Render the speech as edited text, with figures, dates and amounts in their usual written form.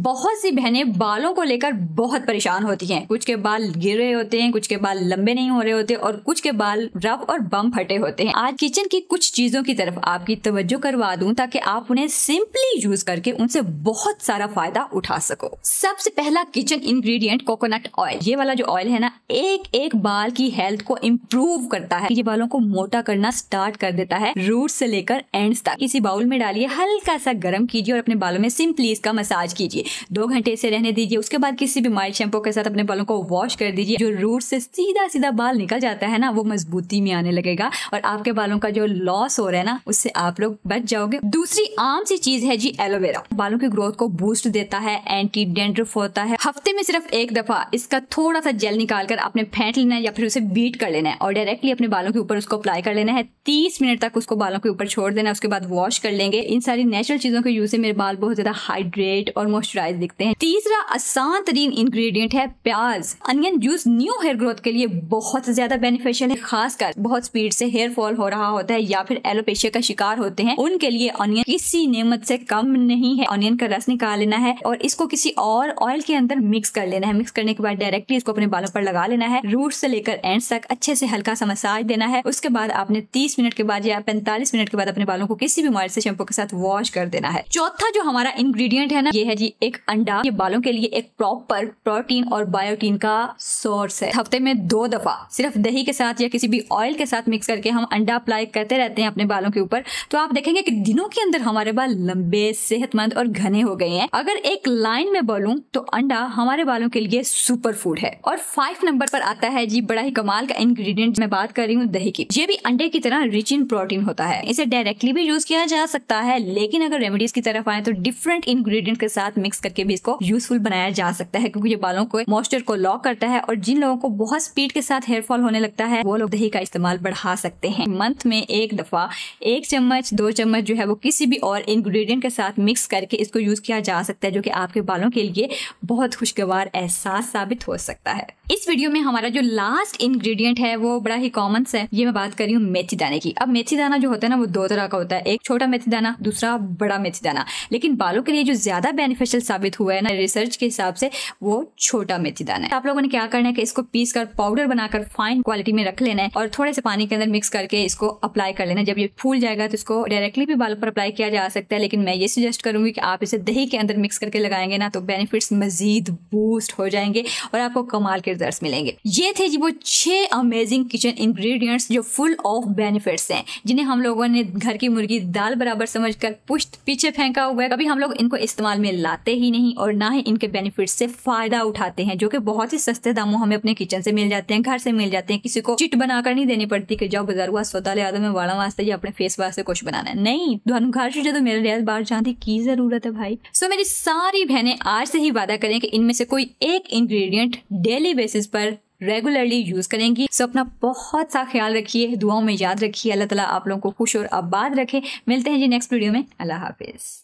बहुत सी बहनें बालों को लेकर बहुत परेशान होती हैं। कुछ के बाल गिर रहे होते हैं, कुछ के बाल लंबे नहीं हो रहे होते और कुछ के बाल रफ और बम फटे होते हैं। आज किचन की कुछ चीजों की तरफ आपकी तवज्जो करवा दूं ताकि आप उन्हें सिंपली यूज करके उनसे बहुत सारा फायदा उठा सको। सबसे पहला किचन इंग्रेडिएंट कोकोनट ऑयल। ये वाला जो ऑयल है ना, एक एक बाल की हेल्थ को इम्प्रूव करता है। ये बालों को मोटा करना स्टार्ट कर देता है, रूट से लेकर एंड्स तक। किसी बाउल में डालिए, हल्का सा गर्म कीजिए और अपने बालों में सिंपली इसका मसाज कीजिए। 2 घंटे इसे रहने दीजिए। उसके बाद किसी भी माइल्ड शैम्पू के साथ अपने बालों को वॉश कर दीजिए। जो रूट से सीधा सीधा बाल निकल जाता है ना, वो मजबूती में आने लगेगा और आपके बालों का जो लॉस हो रहा है ना, उससे आप लोग बच जाओगे। दूसरी आम सी चीज है जी एलोवेरा। बालों की ग्रोथ को बूस्ट देता है, एंटी डैंड्रफ होता है। हफ्ते में सिर्फ एक दफा इसका थोड़ा सा जेल निकाल कर आपने फेंट लेना है या फिर उसे बीट कर लेना है और डायरेक्टली अपने बालों के ऊपर उसको अप्लाई कर लेना है। 30 मिनट तक उसको बालों के ऊपर छोड़ देना है, उसके बाद वॉश कर लेंगे। इन सारी नेचुरल चीजों के यूज से मेरे बाल बहुत ज्यादा हाइड्रेट और मॉइस्चराइज दिखते हैं। तीसरा आसान तरीन इंग्रेडिएंट है प्याज। Onion juice new hair growth के लिए बहुत ज्यादा बेनिफिशियल है। खासकर बहुत स्पीड से हेयर फॉल हो रहा होता है या फिर एलोपेशिया का शिकार होते हैं, उनके लिए अनियन किसी नेमत से कम नहीं है। अनियन का रस निकाल लेना है और इसको किसी और ऑयल के अंदर मिक्स कर लेना है। मिक्स करने के बाद डायरेक्टली इसको अपने बालों पर लगा लेना है। रूट से लेकर एंड्स तक अच्छे से हल्का सा मसाज देना है। उसके बाद आपने 30 मिनट के बाद या 45 मिनट के बाद अपने बालों को किसी भी माइल्ड से शैम्पू के साथ वॉश कर देना है। चौथा जो हमारा इंग्रेडिएंट है ना, ये है जी एक अंडा। ये बालों के लिए एक प्रॉपर प्रोटीन और बायोटीन का सोर्स है। हफ्ते में 2 दफा सिर्फ दही के साथ या किसी भी ऑयल के साथ मिक्स करके हम अंडा अप्लाई करते रहते हैं अपने बालों के ऊपर, तो आप देखेंगे कि दिनों के अंदर हमारे बाल लंबे, सेहतमंद और घने हो गए हैं। अगर एक लाइन में बोलूं तो अंडा हमारे बालों के लिए सुपर फूड है। और 5 नंबर पर आता है जी बड़ा ही कमाल का इंग्रेडिएंट। मैं बात कर रही हूँ दही की। ये भी अंडे की तरह रिच इन प्रोटीन होता है। इसे डायरेक्टली भी यूज किया जा सकता है, लेकिन अगर रेमेडीज की तरफ आए तो डिफरेंट इंग्रेडिएंट के साथ मिक्स करके भी इसको यूजफुल बनाया जा सकता है, क्योंकि ये बालों को मॉइस्चर को लॉक करता है। और जिन लोगों को बहुत स्पीड के साथ हेयर फॉल होने लगता है, वो लोग दही का इस्तेमाल बढ़ा सकते हैं। मंथ में एक दफा 1 चम्मच 2 चम्मच जो है वो किसी भी और इंग्रेडिएंट के साथ मिक्स करके इसको यूज किया जा सकता है, जो कि आपके बालों के लिए बहुत खुशगवार एहसास साबित हो सकता है। इस वीडियो में हमारा जो लास्ट इंग्रेडिएंट है वो बड़ा ही कॉमन सा है। ये मैं बात कर रही हूँ मेथी दाने की। अब मेथी दाना जो होता है ना, वो 2 तरह का होता है। एक छोटा मेथी दाना, दूसरा बड़ा मेथी दाना। लेकिन बालों के लिए जो ज्यादा बेनिफिशियल साबित हुआ है ना रिसर्च के हिसाब से, वो छोटा मेथी दाना है। आप लोगों ने क्या करना है कि इसको पीस कर पाउडर बनाकर फाइन क्वालिटी में रख लेना है और थोड़े से पानी के अंदर मिक्स करके इसको अप्लाई कर लेना है। जब ये फूल जाएगा तो इसको डायरेक्टली भी बालों पर अप्लाई किया जा सकता है, लेकिन मैं ये सजेस्ट करूंगी कि आप इसे दही के अंदर मिक्स करके लगाएंगे ना, तो बेनिफिट्स मजीद बूस्ट हो जाएंगे और आपको कमाल के रिजल्ट्स मिलेंगे। ये थे जी वो 6 अमेजिंग किचन इंग्रेडिएंट्स जो फुल ऑफ बेनिफिट्स हैं, जिन्हें हम लोगों ने घर की मुर्गी दाल बराबर समझकर पुष्ट पीछे फेंका हुआ है। कभी हम लोग इनको इस्तेमाल में लाते ही नहीं और ना ही इनके बेनिफिट्स से फायदा उठाते हैं, जो कि बहुत ही सस्ते दामों हमें अपने किचन से मिल जाते हैं, घर से मिल जाते हैं। किसी को चिट बनाकर नहीं देनी पड़ती कि जाओ बाजार हुआ सौदा ले आता, मैं वाला वास्ते या अपने फेस वास्ते कुछ बनाना है। नहीं, तुहानू घर से जो मेरे लिए बाहर जाने की जरूरत है भाई। सो मेरी सारी बहनें आज से ही वादा करें कि इनमें से कोई एक इंग्रेडिएंट डेली बेसिस पर रेगुलरली यूज करेंगी। सो अपना बहुत सा ख्याल रखिए, दुआओं में याद रखिए। अल्लाह ताला आप लोगों को खुश और आबाद रखे। मिलते हैं जी नेक्स्ट वीडियो में। अल्लाह हाफिज।